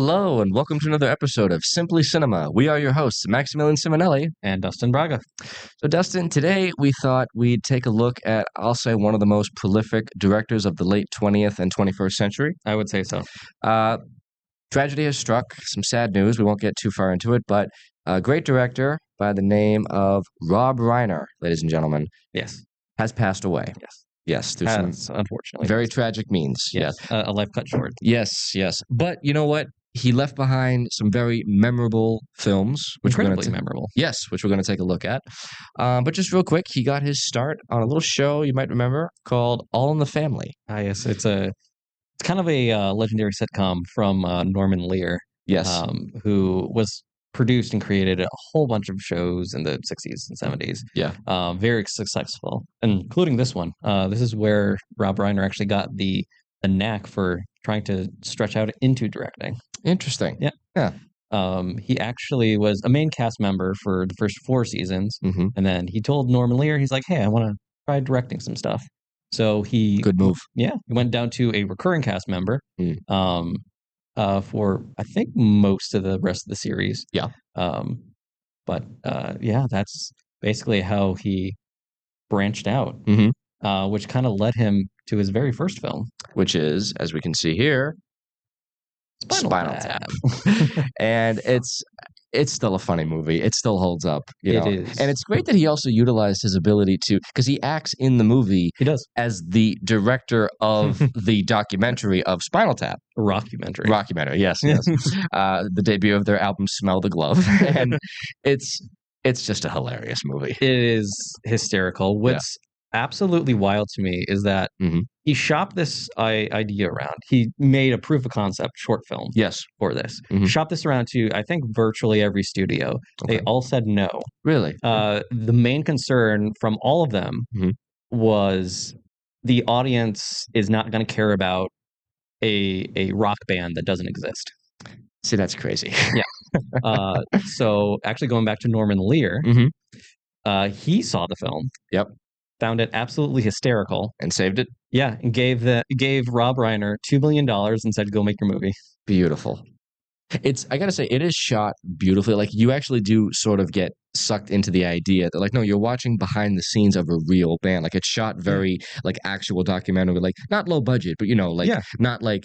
Hello, and welcome to another episode of Simply Cinema. We are your hosts, Maximilian Simonelli. And Dustin Braga. So, Dustin, today we thought we'd take a look at, I'll say, one of the most prolific directors of the late 20th and 21st century. I would say so. Tragedy has struck, some sad news. We won't get too far into it, but a great director by the name of Rob Reiner, ladies and gentlemen, Yes. has passed away. Yes. Yes, through some unfortunately. very tragic means. Yes. A life cut short. Yes. But you know what? He left behind some very memorable films, which Incredibly memorable. Yes, which we're going to take a look at. But just real quick, he got his start on a little show you might remember called All in the Family. Yes, it's kind of a legendary sitcom from Norman Lear. Yes, who was produced and created a whole bunch of shows in the 60s and 70s. Yeah. Very successful, including this one. This is where Rob Reiner actually got the knack for trying to stretch out into directing. Interesting. Yeah. He actually was a main cast member for the first 4 seasons, and then he told Norman Lear, he's like, "Hey, I want to try directing some stuff." So Good move. Yeah, he went down to a recurring cast member. For I think most of the rest of the series. Yeah. But that's basically how he branched out, which kind of led him to his very first film, which is, as we can see here, Spinal Tap. And it's still a funny movie. It still holds up. It is. And it's great that he also utilized his ability to, because he acts in the movie. He does. As the director of the documentary of Spinal Tap. Rockumentary, yes. The debut of their album Smell the Glove. And it's just a hilarious movie. It is hysterical. What's absolutely wild to me is that he shopped this idea around. He made a proof of concept short film for this. Shopped this around to, I think, virtually every studio. Okay. They all said no. Really? The main concern from all of them was the audience is not going to care about a rock band that doesn't exist. See, that's crazy. Yeah. So actually going back to Norman Lear, he saw the film. Yep. Found it absolutely hysterical. And saved it? Yeah, and gave Rob Reiner $2 million and said, "Go make your movie." Beautiful. I gotta say, it is shot beautifully. Like, you actually do sort of get sucked into the idea that, like, no, you're watching behind the scenes of a real band. Like, it's shot very, like, actual documentary, like, not low budget, but, not like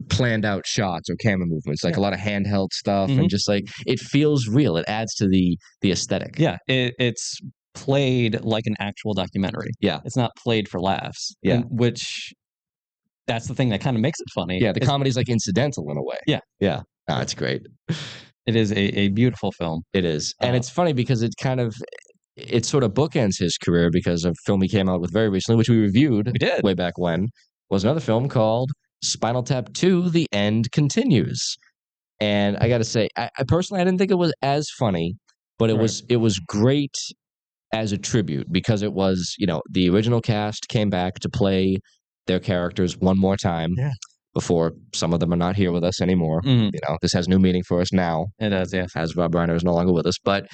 planned out shots or camera movements, like a lot of handheld stuff, and just like, it feels real. It adds to the aesthetic. Yeah, it's played like an actual documentary. Yeah. It's not played for laughs. Yeah. Which, that's the thing that kind of makes it funny. Yeah, the comedy's like incidental in a way. Yeah. Yeah. Oh, it's great. It is a beautiful film. It is. And it's funny because it sort of bookends his career, because a film he came out with very recently, which we reviewed way back when, was another film called Spinal Tap 2, The End Continues. And I got to say, I personally, I didn't think it was as funny, but it was great as a tribute, because it was, the original cast came back to play their characters one more time before some of them are not here with us anymore. This has new meaning for us now. It does, yeah. As Rob Reiner is no longer with us. But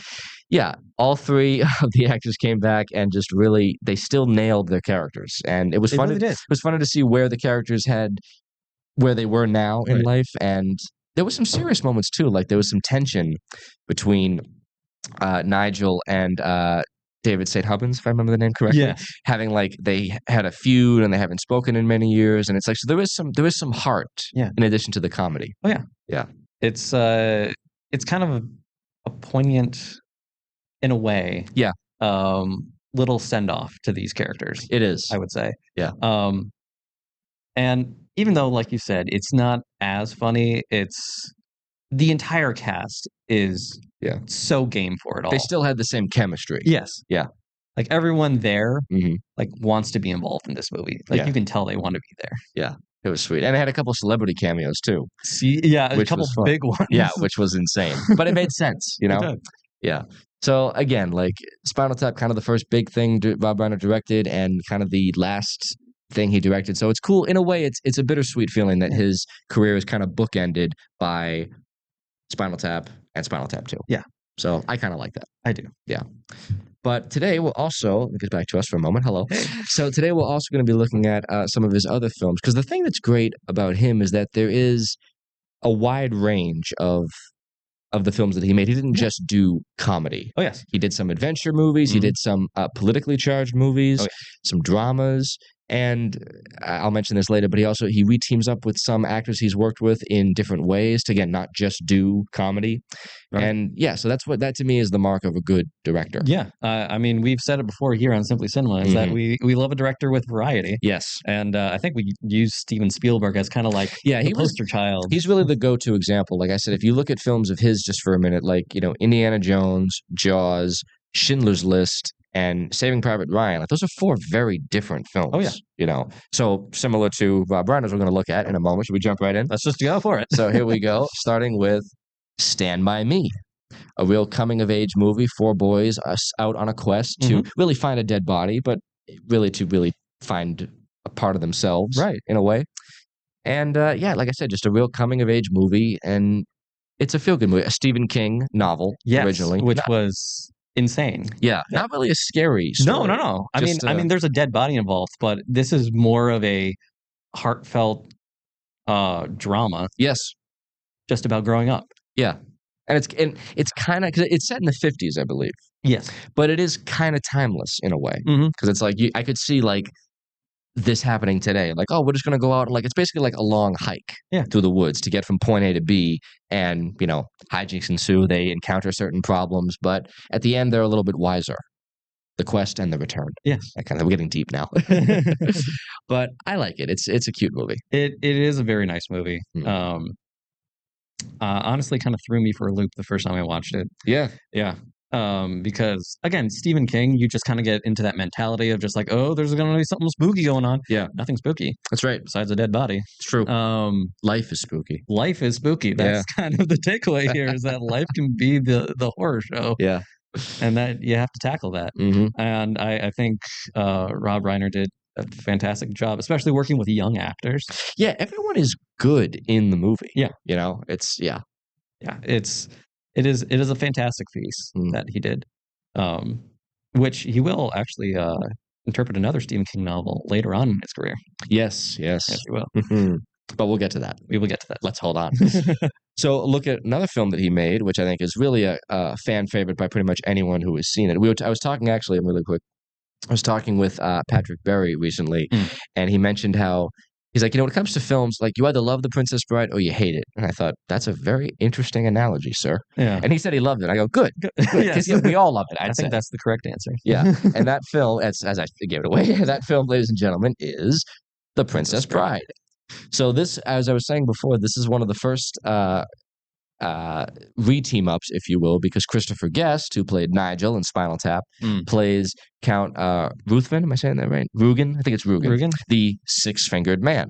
yeah, all 3 of the actors came back and just really, they still nailed their characters. And it was funny. It was funny to see where the characters where they were now in life. And there was some serious moments too. Like, there was some tension between Nigel and David St. Hubbins, if I remember the name correctly. Yeah. Having, like, they had a feud and they haven't spoken in many years, and it's like, so there is some heart in addition to the comedy. Oh yeah. Yeah. It's kind of a poignant, in a way. Yeah. Little send off to these characters. It is, I would say. Yeah. And even though, like you said, it's not as funny, it's the entire cast is so game for it all. They still had the same chemistry. Yes. Yeah. Like, everyone there like wants to be involved in this movie. Like, you can tell they want to be there. Yeah. It was sweet. And it had a couple celebrity cameos too. A couple big ones. Yeah, which was insane. But it made sense, It did. Yeah. So again, like, Spinal Tap, kind of the first big thing Rob Reiner directed, and kind of the last thing he directed. So it's cool. In a way, it's a bittersweet feeling that his career is kind of bookended by Spinal Tap and Spinal Tap 2. Yeah. So I kind of like that. I do. Yeah. But today we'll also, let me get back to us for a moment. Hello. So today we're also going to be looking at some of his other films, because the thing that's great about him is that there is a wide range of the films that he made. He didn't just do comedy. Oh, yes. He did some adventure movies. He did some politically charged movies, some dramas. And I'll mention this later, but he re-teams up with some actors he's worked with in different ways to, again, not just do comedy. Right. And yeah, so that to me is the mark of a good director. Yeah. I mean, we've said it before here on Simply Cinema is that we love a director with variety. Yes. And I think we use Steven Spielberg as kind of like the poster child. He's really the go-to example. Like I said, if you look at films of his just for a minute, like, Indiana Jones, Jaws, Schindler's List, and Saving Private Ryan, like those are 4 very different films. Oh, yeah. So similar to Rob Reiner's we're going to look at in a moment. Should we jump right in? Let's just go for it. So here we go, starting with Stand By Me, a real coming-of-age movie. 4 boys out on a quest to really find a dead body, but really to find a part of themselves, right, in a way. And yeah, like I said, just a real coming-of-age movie, and it's a feel-good movie. A Stephen King novel, originally, which was insane. Yeah, not really a scary story. No. I mean, there's a dead body involved, but this is more of a heartfelt drama. Yes, just about growing up. Yeah, and it's kind of because it's set in the 50s, I believe. Yes, but it is kind of timeless in a way because it's like I could see like this happening today. Like, oh, we're just gonna go out and like it's basically like a long hike through the woods to get from point A to B, and hijinks ensue. They encounter certain problems, but at the end they're a little bit wiser. The quest and the return. Yes, we're getting deep now, but I like it. It's a cute movie. It is a very nice movie. Honestly, kind of threw me for a loop the first time I watched it. Yeah. Because again, Stephen King, you just kind of get into that mentality of just like, oh, there's going to be something spooky going on. Yeah, nothing spooky. That's right. Besides a dead body. It's true. Life is spooky. Life is spooky. That's kind of the takeaway here is that life can be the horror show. Yeah, and that you have to tackle that. And I think Rob Reiner did a fantastic job, especially working with young actors. Yeah, everyone is good in the movie. Yeah, it is a fantastic piece that he did, which he will actually interpret another Stephen King novel later on in his career. Yes, he will. But we'll get to that. We will get to that. Let's hold on. So look at another film that he made, which I think is really a fan favorite by pretty much anyone who has seen it. I was talking actually really quick. I was talking with Patrick Berry recently, and he mentioned how he's like, when it comes to films, like you either love The Princess Bride or you hate it. And I thought, that's a very interesting analogy, sir. Yeah. And he said he loved it. I go, good. Because we all love it. I think that's the correct answer. Yeah. And that film, as I gave it away, that film, ladies and gentlemen, is The Princess Bride. So this, as I was saying before, this is one of the first re-team ups, if you will, because Christopher Guest, who played Nigel in Spinal Tap, plays Count Ruthven. Am I saying that right? Rugen? I think it's Rugen. The six-fingered man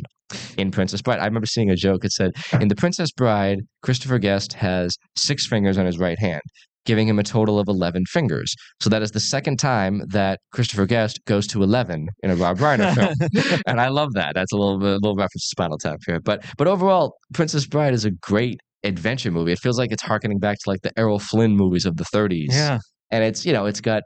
in Princess Bride. I remember seeing a joke. It said, in The Princess Bride, Christopher Guest has 6 fingers on his right hand, giving him a total of 11 fingers. So that is the second time that Christopher Guest goes to 11 in a Rob Reiner film. And I love that. That's a little reference to Spinal Tap here. But overall, Princess Bride is a great adventure movie. It feels like it's harkening back to like the Errol Flynn movies of the 30s. Yeah. And it's got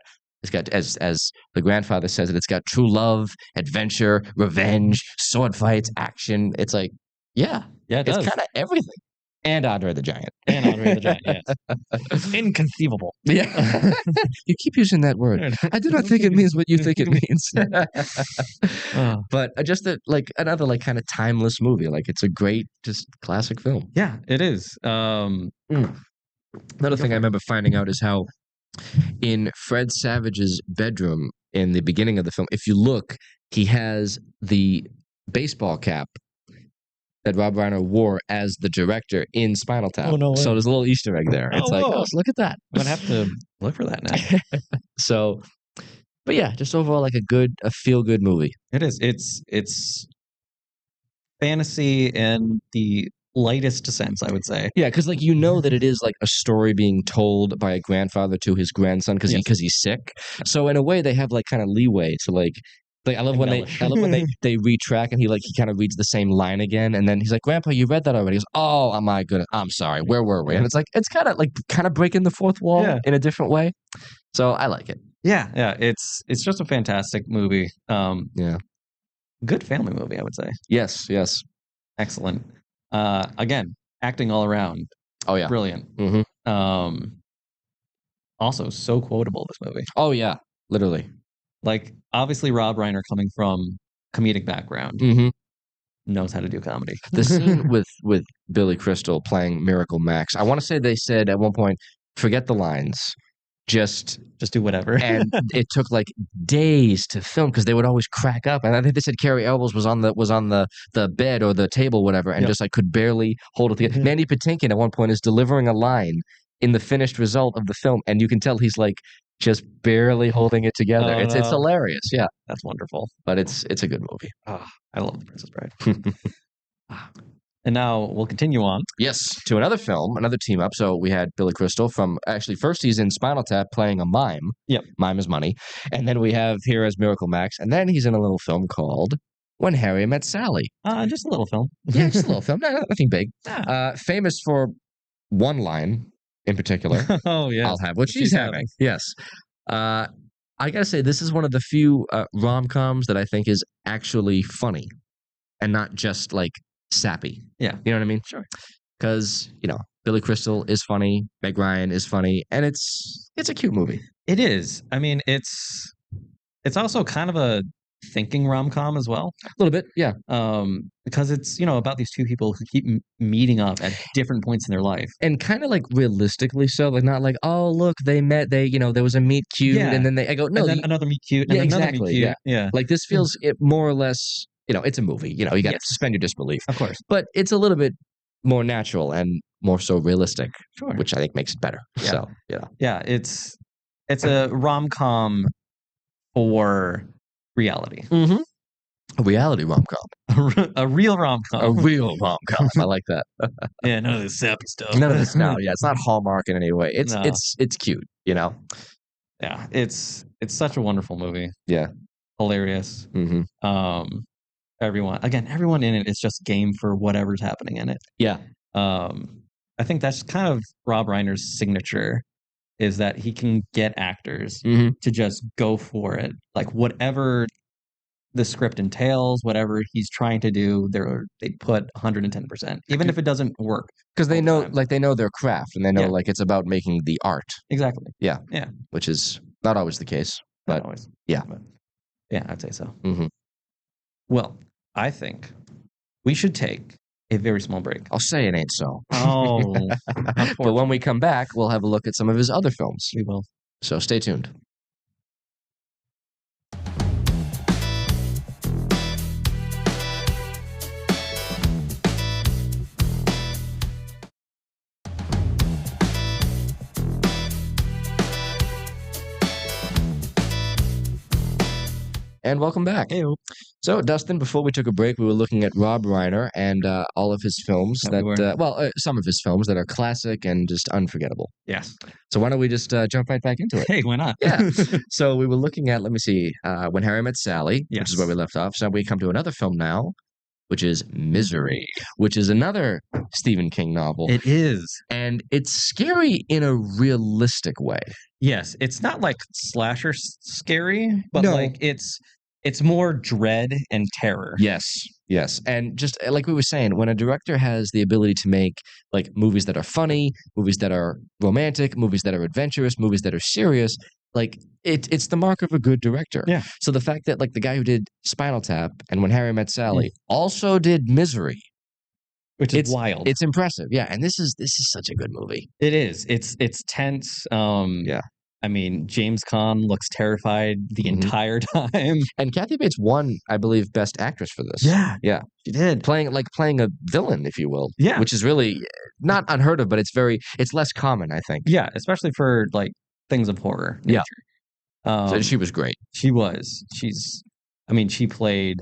as the grandfather says it's got true love, adventure, revenge, sword fights, action. It's like, it's kind of everything. And Andre the Giant. Yes. Inconceivable. Yeah. You keep using that word. I do not think it means what you think it means. But just another like kind of timeless movie. Like it's a great, just classic film. Yeah, it is. Another thing I remember finding out is how in Fred Savage's bedroom in the beginning of the film, if you look, he has the baseball cap that Rob Reiner wore as the director in Spinal Tap. Oh, no way. So there's a little Easter egg there. It's look at that. I'm going to have to look for that now. So, but yeah, just overall like a feel-good movie. It is. It's fantasy in the lightest sense, I would say. Yeah, because like that it is like a story being told by a grandfather to his grandson because he's sick. So in a way, they have like kind of leeway to like I love when they retrack and he kind of reads the same line again and then he's like, Grandpa, you read that already. He goes, oh my goodness, I'm sorry, where were we? And it's like it's kind of breaking the fourth wall in a different way. So I like it. Yeah, it's just a fantastic movie. Good family movie, I would say. Yes. Excellent. Again, acting all around. Oh yeah, brilliant. Also so quotable, this movie. Oh yeah, literally. Like, obviously Rob Reiner, coming from comedic background, knows how to do comedy. The scene with Billy Crystal playing Miracle Max, I want to say they said at one point, forget the lines. Just do whatever. And it took like days to film because they would always crack up. And I think they said Carrie Elwes was on the bed or the table, whatever, and just like could barely hold it together. Mandy Patinkin at one point is delivering a line in the finished result of the film, and you can tell he's like just barely holding it together. It's hilarious. Yeah, that's wonderful. But it's a good movie. Oh, I love The Princess Bride. And now we'll continue on. Yes, to another film, another team up. So we had Billy Crystal from, actually, first he's in Spinal Tap playing a mime. Yep. Mime is money. And then we have here as Miracle Max. And then he's in a little film called When Harry Met Sally. Just a little film. Yeah, just a little film. Nothing big. Famous for one line in particular. Oh, yeah. I'll have what she's having. Yes. I got to say, this is one of the few rom-coms that I think is actually funny and not just like sappy. Yeah. You know what I mean? Sure. Because, Billy Crystal is funny, Meg Ryan is funny, and it's a cute movie. It is. I mean, it's also kind of a thinking rom-com as well. A little bit, yeah. Because it's, about these two people who keep meeting up at different points in their life. And kind of like realistically so, like not like, oh, look, they met, there was a meet cute, and then I go, no. And then another meet cute, and exactly, another meet cute. Yeah. Like this feels more or less, it's a movie, you got to suspend your disbelief. Of course. But it's a little bit more natural and more so realistic, sure, which I think makes it better. Yeah. So, Yeah, it's a rom-com for reality. A reality rom-com. A real rom-com. A real rom-com. I like that. Yeah, none of this sappy stuff. None of this now. Yeah, it's not Hallmark in any way. It's cute, Yeah, it's such a wonderful movie. Yeah. Hilarious. Everyone in it is just game for whatever's happening in it. Yeah. I think that's kind of Rob Reiner's signature, is that he can get actors to just go for it. Like whatever the script entails, whatever he's trying to do, they put 110%, even if it doesn't work. Because they know their craft, and they know like it's about making the art. Exactly. Yeah. Yeah. Which is not always the case, but not always. Yeah. But yeah, I'd say so. Well, I think we should take a very small break. I'll say it ain't so. Oh. But when we come back, we'll have a look at some of his other films. We will. So stay tuned. And welcome back. Hey-o. So, Dustin, before we took a break, we were looking at Rob Reiner and all of his films some of his films that are classic and just unforgettable. Yes. So why don't we just jump right back into it? Hey, why not? Yeah. So we were looking at, let me see, When Harry Met Sally, yes, which is where we left off. So we come to another film now, which is Misery, which is another Stephen King novel. It is. And it's scary in a realistic way. Yes. It's not like slasher scary, but like it's more dread and terror. Yes. Yes. And just like we were saying, when a director has the ability to make like movies that are funny, movies that are romantic, movies that are adventurous, movies that are serious, like it's the mark of a good director. Yeah. So the fact that like the guy who did Spinal Tap and When Harry Met Sally also did Misery, which is wild. It's impressive. Yeah. And this is such a good movie. It is. It's tense. Yeah. I mean, James Caan looks terrified the entire time. And Kathy Bates won, I believe, Best Actress for this. Yeah. Yeah. She did. Playing a villain, if you will. Yeah. Which is really not unheard of, but it's less common, I think. Yeah, especially for like things of horror nature. Yeah. So she was great. She was. She played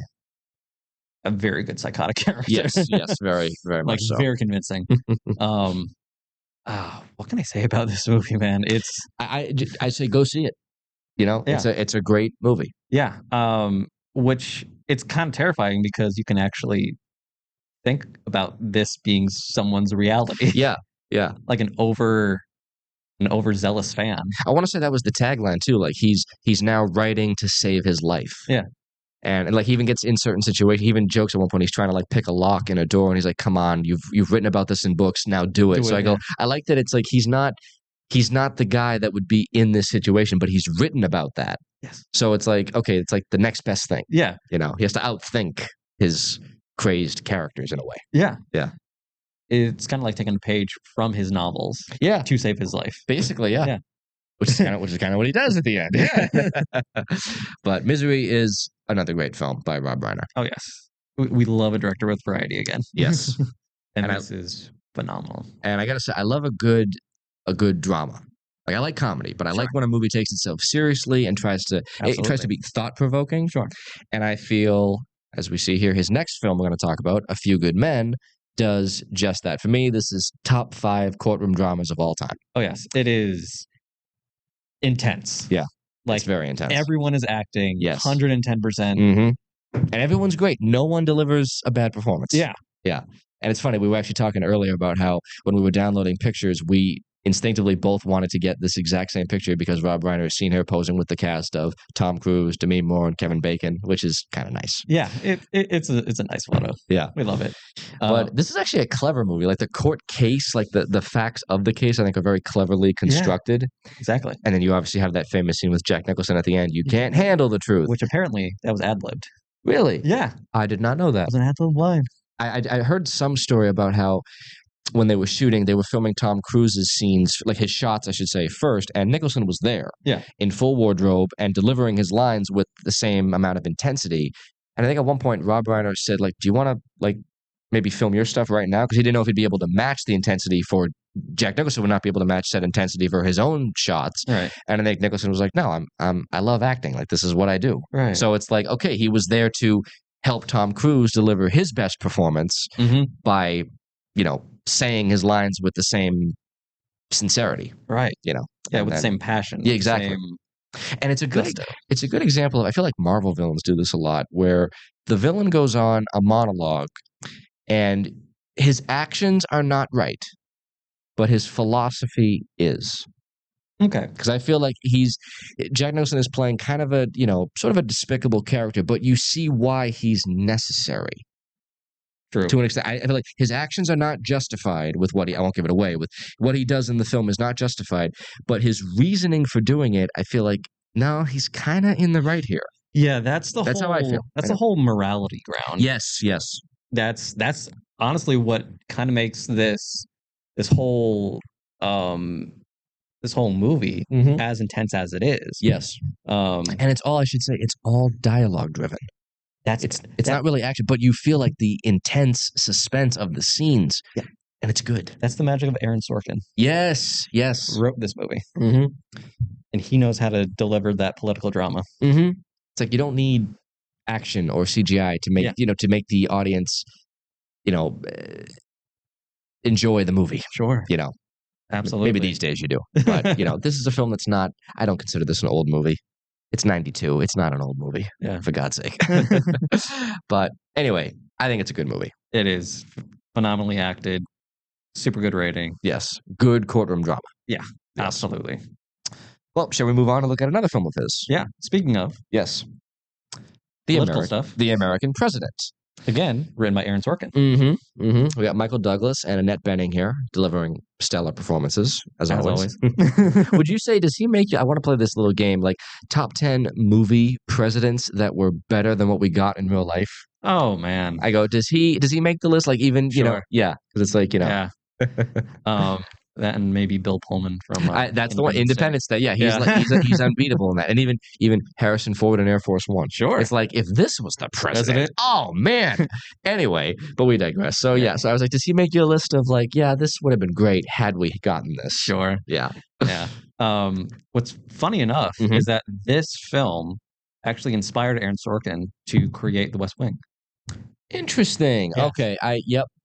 a very good psychotic character. Yes, very, very much so. Very convincing. What can I say about this movie, man? It's I say go see it. It's a great movie. Yeah. Which it's kind of terrifying because you can actually think about this being someone's reality. Yeah. Yeah. Like an overzealous fan. I want to say that was the tagline too. Like he's now writing to save his life. Yeah. And like he even gets in certain situations. He even jokes at one point. He's trying to like pick a lock in a door, and he's like, "Come on, you've written about this in books. Now do it." So I go, I like that. It's like he's not the guy that would be in this situation, but he's written about that. Yes. So it's like, okay, it's like the next best thing. Yeah. You know, he has to outthink his crazy characters in a way. Yeah. Yeah. It's kind of like taking a page from his novels. Yeah. To save his life. Basically, yeah. Which is kind of what he does at the end. Yeah. But Misery is another great film by Rob Reiner. Oh yes. We love a director with variety again. Yes. and this is phenomenal. And I gotta say, I love a good drama. Like I like comedy, but I like when a movie takes itself seriously and tries to be thought provoking. Sure. And I feel, as we see here, his next film we're going to talk about, A Few Good Men, does just that. For me, this is top 5 courtroom dramas of all time. Oh yes, it is intense. Yeah. Like it's very intense. Everyone is acting 110%. Mm-hmm. And everyone's great. No one delivers a bad performance. Yeah. Yeah. And it's funny, we were actually talking earlier about how when we were downloading pictures, we instinctively both wanted to get this exact same picture because Rob Reiner has seen her posing with the cast of Tom Cruise, Demi Moore, and Kevin Bacon, which is kind of nice. Yeah, it's a nice photo. Yeah. We love it. But this is actually a clever movie. Like the court case, like the facts of the case, I think are very cleverly constructed. Yeah, exactly. And then you obviously have that famous scene with Jack Nicholson at the end. You can't handle the truth. Which apparently that was ad-libbed. Really? Yeah. I did not know that. It was an ad-lib line. I heard some story about how when they were shooting, they were filming Tom Cruise's scenes, like his shots, I should say, first, and Nicholson was there in full wardrobe and delivering his lines with the same amount of intensity. And I think at one point, Rob Reiner said, like, do you want to, like, maybe film your stuff right now? Because he didn't know if he'd be able to match the intensity for Jack Nicholson would not be able to match that intensity for his own shots. Right. And I think Nicholson was like, no, I love acting. Like, this is what I do. Right. So it's like, okay, he was there to help Tom Cruise deliver his best performance by, you know, saying his lines with the same sincerity. Right. You know. Yeah, with the same passion. Yeah, exactly. And it's a good example of, I feel like Marvel villains do this a lot, where the villain goes on a monologue and his actions are not right, but his philosophy is. Okay. Because I feel like Jack Nicholson is playing kind of a, you know, sort of a despicable character, but you see why he's necessary. True. To an extent. I feel like his actions are not justified with I won't give it away, with what he does in the film is not justified, but his reasoning for doing it, I feel like, no, he's kind of in the right here. Yeah, that's how I feel. That's the whole morality ground. Yes, yes. That's honestly what kind of makes this whole movie as intense as it is. Yes. And it's all, I should say, it's all dialogue driven. It's not really action, but you feel like the intense suspense of the scenes. Yeah. And it's good. That's the magic of Aaron Sorkin. Yes, yes. Wrote this movie. And he knows how to deliver that political drama. It's like you don't need action or CGI to make, to make the audience, enjoy the movie. Sure. Absolutely. Maybe these days you do. But, this is a film that's not, I don't consider this an old movie. It's 92. It's not an old movie, for God's sake. But anyway, I think it's a good movie. It is phenomenally acted. Super good rating. Yes. Good courtroom drama. Yeah, yes. Absolutely. Well, shall we move on and look at another film of his? Yeah. Speaking of. Yes. Political stuff. The American President. Again, written by Aaron Sorkin. We got Michael Douglas and Annette Bening here delivering stellar performances, as always. Would you say, does he make you, I want to play this little game, like top 10 movie presidents that were better than what we got in real life? Oh, man. I go, does he make the list? Like even, yeah. Because it's like, Yeah. That and maybe Bill Pullman from that's the one, Independence Day. Yeah, he's unbeatable in that. And even Harrison Ford in Air Force One. Sure. It's like, if this was the president. Oh, man. Anyway, but we digress. So, so I was like, does he make you a list of like, yeah, this would have been great had we gotten this? Sure. Yeah. Yeah. What's funny enough is that this film actually inspired Aaron Sorkin to create The West Wing. Interesting. Yeah. Okay.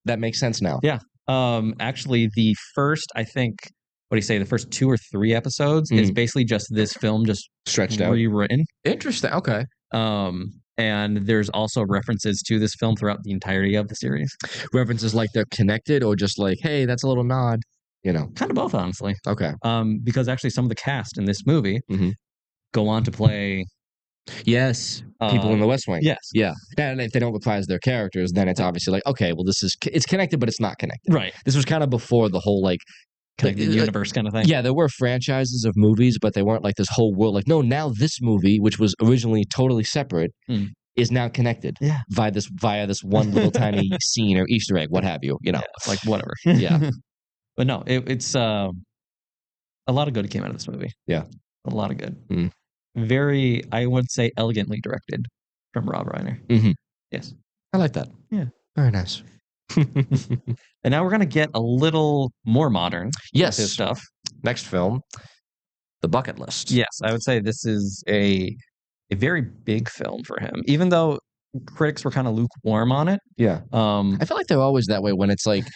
That makes sense now. Yeah. Actually, the first, I think, the first 2 or 3 episodes is basically just this film just stretched out, rewritten. Interesting. Okay. And there's also references to this film throughout the entirety of the series. References like they're connected, or just like, hey, that's a little nod. Kind of both, honestly. Okay. Because actually, some of the cast in this movie go on to play Yes. People in the West Wing. Yes. Yeah. And if they don't reprise their characters, then it's obviously like, okay, well, it's connected, but it's not connected. Right. This was kind of before the whole like connected universe kind of thing. Yeah, there were franchises of movies, but they weren't like this whole world. Like, no, now this movie, which was originally totally separate, is now connected. Yeah. Via this one little tiny scene or Easter egg, what have you. You know, yeah, like whatever. Yeah. But no, it's a lot of good came out of this movie. Yeah. A lot of good. Very, I would say, elegantly directed from Rob Reiner. Yes. I like that. Yeah. Very nice. And now we're going to get a little more modern. Yes. With his stuff. Next film, The Bucket List. Yes, I would say this is a very big film for him, even though critics were kind of lukewarm on it. Yeah. I feel like they're always that way when it's like,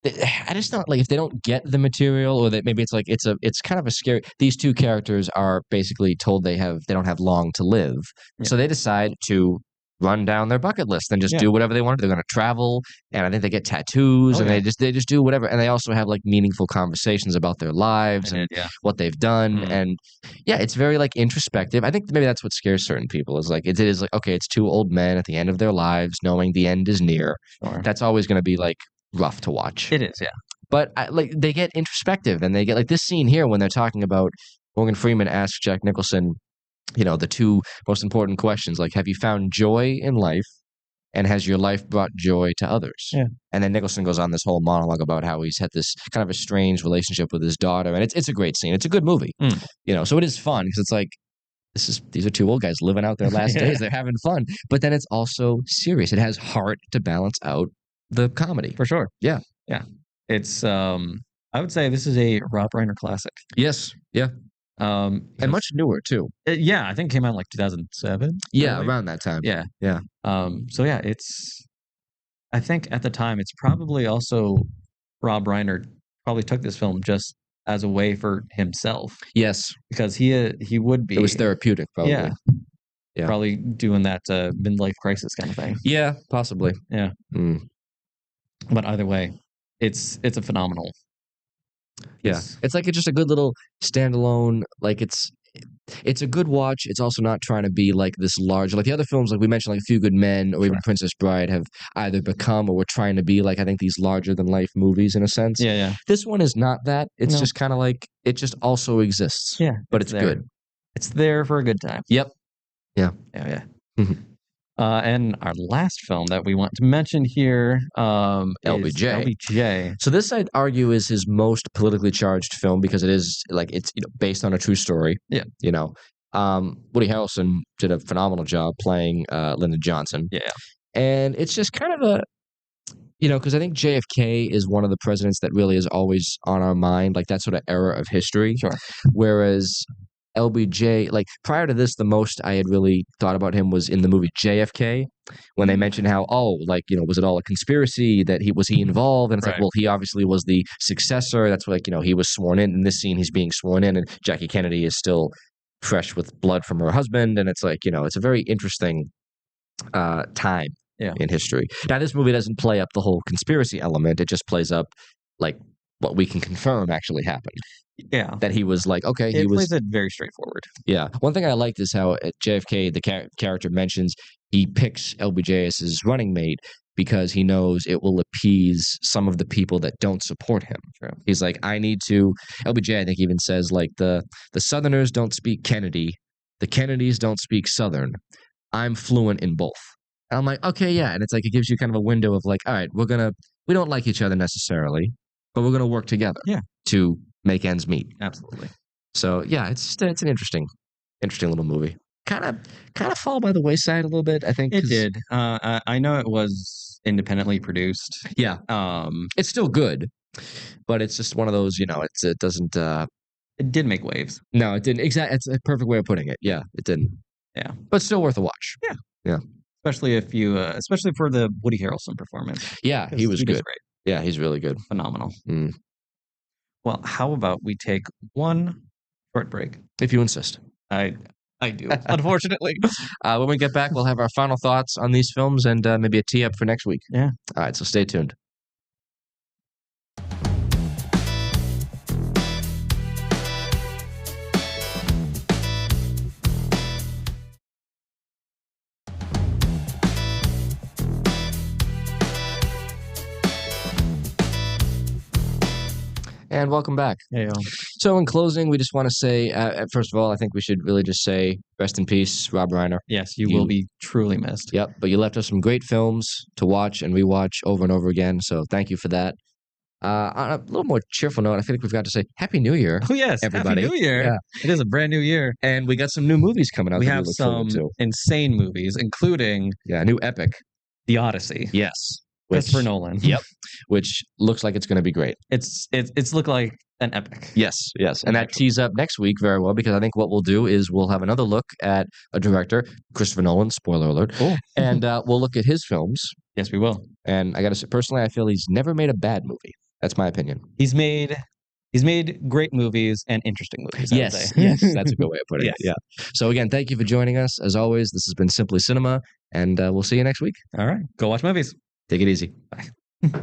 I just don't like if they don't get the material, or that maybe it's like it's kind of a scary. These two characters are basically told they don't have long to live, so they decide to run down their bucket list and just do whatever they want. They're going to travel, and I think they get tattoos, and they just do whatever. And they also have like meaningful conversations about their lives and what they've done. And yeah, it's very like introspective. I think maybe that's what scares certain people is like it is like, okay, it's two old men at the end of their lives, knowing the end is near. Sure. That's always going to be like rough to watch. It is, yeah. But like they get introspective, and they get like this scene here when they're talking about Morgan Freeman asks Jack Nicholson, the two most important questions, like, have you found joy in life, and has your life brought joy to others? Yeah. And then Nicholson goes on this whole monologue about how he's had this kind of a strange relationship with his daughter, and it's a great scene. It's a good movie, so it is fun because it's like these are two old guys living out their last days. They're having fun, but then it's also serious. It has heart to balance out the comedy. For sure. Yeah. Yeah. It's I would say this is a Rob Reiner classic. Yes. Yeah. And much newer too. Yeah, I think it came out in like 2007. Yeah, around that time. Yeah. Yeah. So yeah, I think at the time it's probably also Rob Reiner probably took this film just as a way for himself. Yes. Because he would be. It was therapeutic, probably. Yeah. Yeah. Probably doing that midlife crisis kind of thing. Yeah, possibly. Yeah. But either way, it's a phenomenal. Yeah, it's like it's just a good little standalone. Like it's a good watch. It's also not trying to be like this large. Like the other films, like we mentioned, like A Few Good Men or even Princess Bride, have either become or were trying to be like I think these larger than life movies in a sense. Yeah, yeah. This one is not that. It's just kind of like it just also exists. Yeah, but it's good. It's there for a good time. Yep. Yeah. Yeah. Yeah. And our last film that we want to mention here LBJ. LBJ. So this, I'd argue, is his most politically charged film because it is like it's based on a true story. Yeah. Woody Harrelson did a phenomenal job playing Lyndon Johnson. Yeah. And it's just kind of a, because I think JFK is one of the presidents that really is always on our mind, like that sort of era of history. Sure. Whereas LBJ, like prior to this, the most I had really thought about him was in the movie JFK, when they mentioned how, was it all a conspiracy that he involved? And it's like, well, he obviously was the successor. That's what, he was sworn in. In this scene, he's being sworn in, and Jackie Kennedy is still fresh with blood from her husband. And it's like, it's a very interesting time in history. Now, this movie doesn't play up the whole conspiracy element. It just plays up like what we can confirm actually happened. Yeah. That he was like, okay, he plays it very straightforward. Yeah. One thing I liked is how at JFK, the character mentions he picks LBJ as his running mate because he knows it will appease some of the people that don't support him. True. He's like, LBJ, I think, even says, like, the Southerners don't speak Kennedy. The Kennedys don't speak Southern. I'm fluent in both. And I'm like, okay, yeah. And it's like, it gives you kind of a window of like, all right, we don't like each other necessarily, but we're going to work together to make ends meet. Absolutely. So yeah, it's an interesting little movie. Kind of fall by the wayside a little bit, I think. It did. I know it was independently produced. Yeah. It's still good, but it's just one of those. It doesn't. It did make waves. No, it didn't. Exactly. It's a perfect way of putting it. Yeah, it didn't. Yeah, but still worth a watch. Yeah. Yeah. Especially if you, especially for the Woody Harrelson performance. Yeah, he was good. Great. Yeah, he's really good. Phenomenal. Well, how about we take one short break? If you insist. I do, unfortunately. When we get back, we'll have our final thoughts on these films and maybe a tee up for next week. Yeah. All right, so stay tuned. And welcome back. Hey, so in closing, we just want to say, first of all, I think we should really just say rest in peace, Rob Reiner. Yes, you will be truly missed. Yep, but you left us some great films to watch and rewatch over and over again, so thank you for that. On a little more cheerful note, I feel like we've got to say Happy New Year. Oh, yes. Everybody. Happy New Year. Yeah. It is a brand new year. And we got some new movies coming out. We have some insane movies, including a new epic, The Odyssey. Yes. Christopher Nolan. Yep. Which looks like it's going to be great. It's looked like an epic. Yes. And that tees up next week very well, because I think what we'll do is we'll have another look at a director, Christopher Nolan, spoiler alert. Cool. And we'll look at his films. Yes, we will. And I got to say, personally, I feel he's never made a bad movie. That's my opinion. He's made great movies and interesting movies. Yes, that's a good way of putting it. Yeah. So again, thank you for joining us. As always, this has been Simply Cinema, and we'll see you next week. All right. Go watch movies. Take it easy. Bye.